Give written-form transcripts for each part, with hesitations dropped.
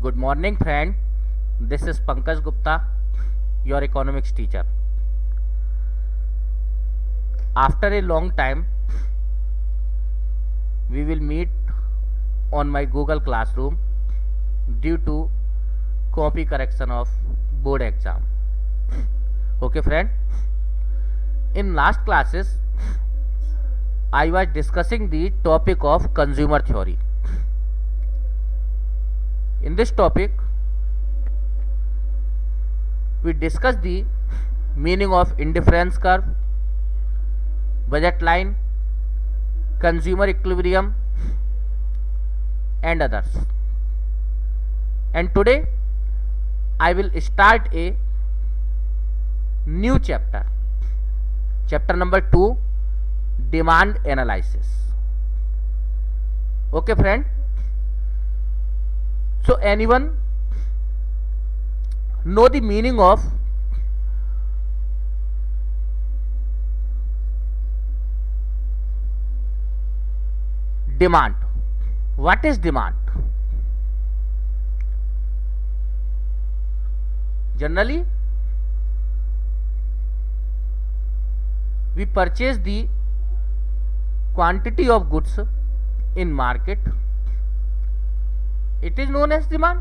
Good morning, friend. This is Pankaj Gupta, your economics teacher. After a long time, we will meet on my Google Classroom due to copy correction of board exam. Okay, friend. In last classes, I was discussing the topic of consumer theory. In this topic, we discussed the meaning of indifference curve, budget line, consumer equilibrium, and others. And today I will start a new chapter. Chapter number 2, demand analysis. Okay, friend. So anyone know the meaning of demand? What is demand? Generally, we purchase the quantity of goods in market. It is known as demand.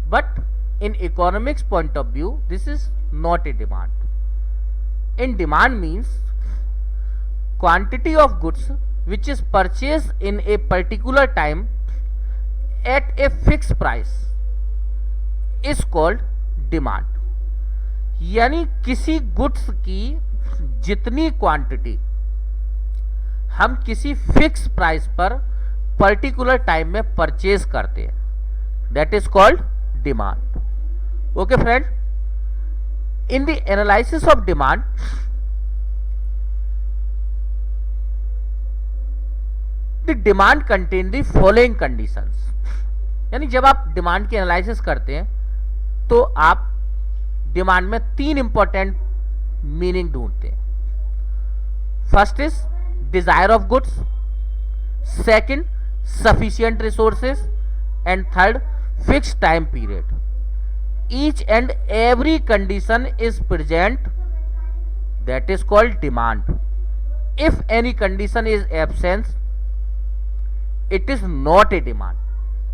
But in economics point of view, this is not a demand. In demand means quantity of goods which is purchased in a particular time at a fixed price is called demand. यानी किसी goods की जितनी quantity हम किसी fix price पर particular time में purchase करते हैं, that is called demand. Okay friend, in the analysis of demand the demand contain the following conditions. यानी जब आप डिमांड की एनालिसिस करते हैं तो आप डिमांड में 3 इंपॉर्टेंट मीनिंग ढूंढते हैं. First is desire of goods, second sufficient resources, and third fixed time period. Each and every condition is present, that is called demand. If any condition is absent, it is not a demand.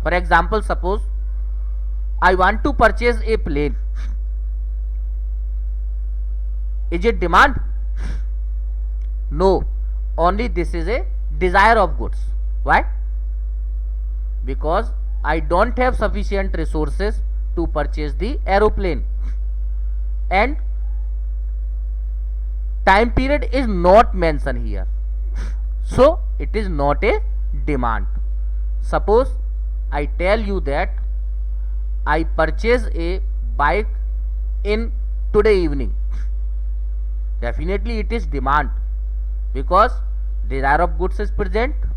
For example, suppose I want to purchase a plane. Is it demand? No, only this is a desire of goods. Why? Because I don't have sufficient resources to purchase the aeroplane, and time period is not mentioned here, so it is not a demand. Suppose I tell you that I purchase a bike in today evening, definitely it is demand because desire of goods is present,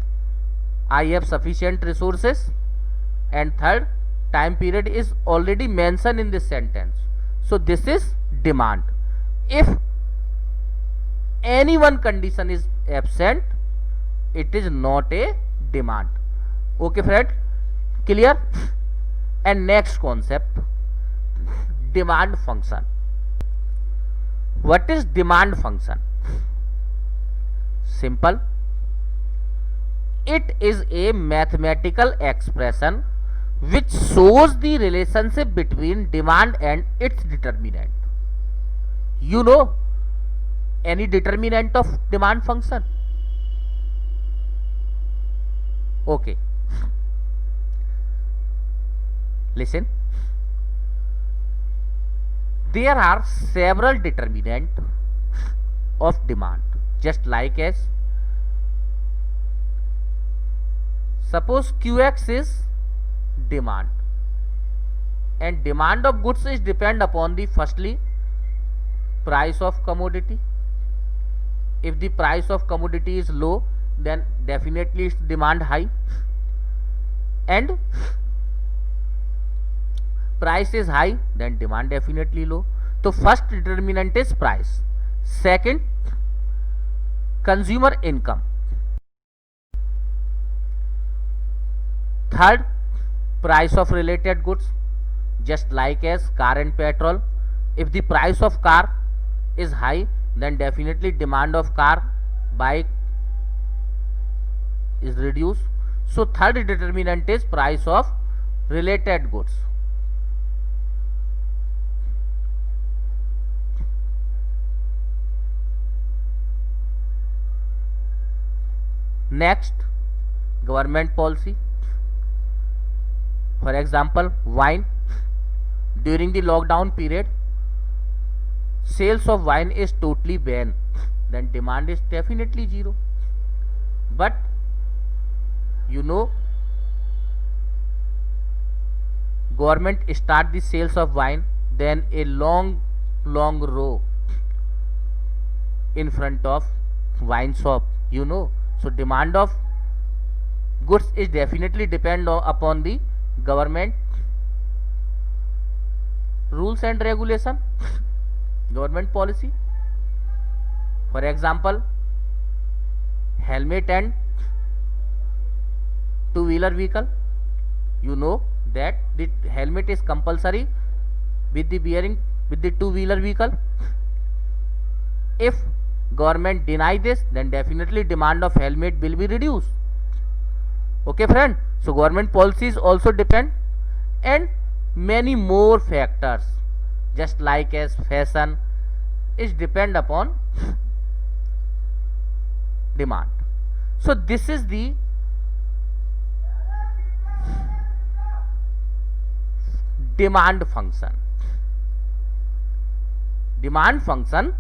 I have sufficient resources, and third, time period is already mentioned in this sentence, so this is demand. If any one condition is absent, it is not a demand. Okay friend, clear? And next concept, demand function. What is demand function? Simple. It is a mathematical expression which shows the relationship between demand and its determinant. You know any determinant of demand function? Okay. Listen. There are several determinants of demand, just like as suppose Qx is demand, and demand of goods is depend upon the firstly price of commodity. If the price of commodity is low, then definitely its demand high, and price is high, then demand definitely low. So first determinant is price. Second, consumer income. Third, price of related goods, just like as car and petrol. If the price of car is high, then definitely demand of car, bike is reduced. So third determinant is price of related goods. Next, government policy. For example, wine. During the lockdown period, sales of wine is totally banned. Then demand is definitely zero. But you know, government start the sales of wine, then a long row in front of wine shop, you know. So demand of goods is definitely depend upon the government rules and regulation, government policy. For example, helmet and two-wheeler vehicle. You know that the helmet is compulsory with the bearing with the two-wheeler vehicle. If government deny this, then definitely demand of helmet will be reduced. Okay friend, so government policies also depend, and many more factors just like as fashion is depend upon demand. So this is the demand function. Demand function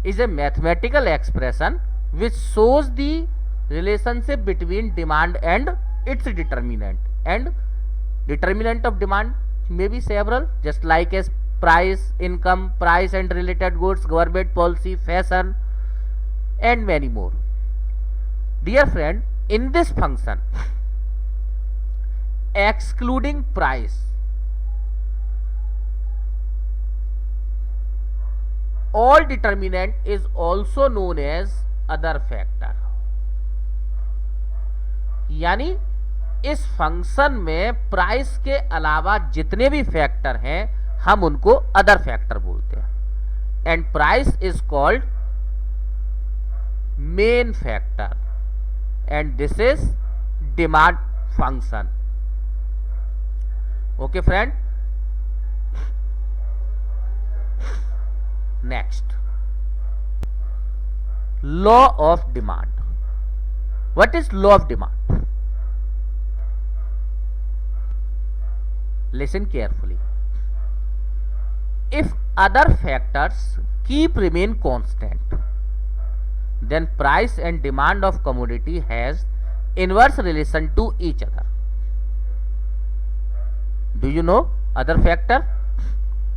is a mathematical expression which shows the relationship between demand and its determinant, and determinant of demand may be several, just like as price, income, price and related goods, government policy, fashion, and many more. Dear friend, in this function, excluding price, all determinant is also known as other factor. यानी इस function में price के अलावा जितने भी factor हैं हम उनको अदर फैक्टर बोलते हैं, and price is called main factor, and this is demand function. Okay friend, next, law of demand. What is law of demand? Listen carefully. If other factors remain constant, then price and demand of commodity has inverse relation to each other. Do you know other factor?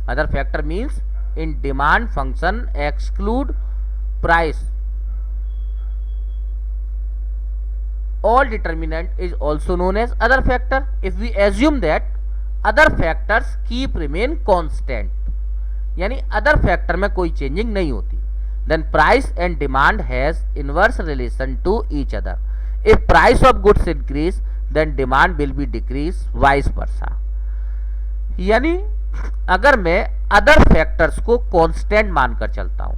Other factor means in demand function exclude price. All determinant is also known as other factor. If we assume that other factors keep remain constant, यानी other factor में कोई changing नहीं होती, then price and demand has inverse relation to each other. If price of goods increase then demand will be decrease, vice versa. यानी अगर मैं other factors को constant मानकर चलता हूं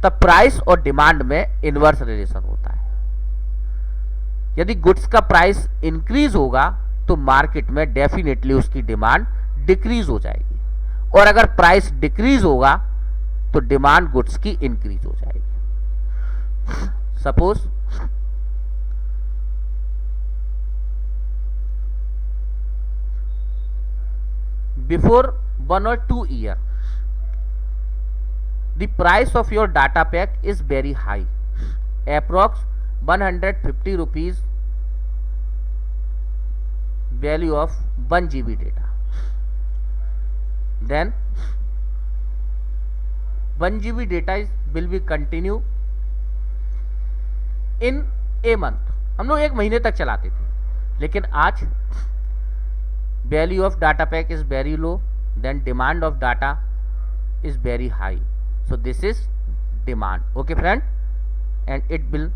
तब प्राइस और डिमांड में इनवर्स रिलेशन होता है. यदि गुड्स का प्राइस इंक्रीज होगा तो मार्केट में डेफिनेटली उसकी डिमांड डिक्रीज हो जाएगी, और अगर प्राइस डिक्रीज होगा तो डिमांड गुड्स की इंक्रीज हो जाएगी. Suppose before 1 or 2 years the price of your data pack is very high, approx 150 rupees value of 1 GB data. Then 1 GB data will be continue in a month. हम लोग एक महीने तक चलाते थे, लेकिन आज value of data pack is very low, then demand of data is very high. So this is demand. Okay friend, and it will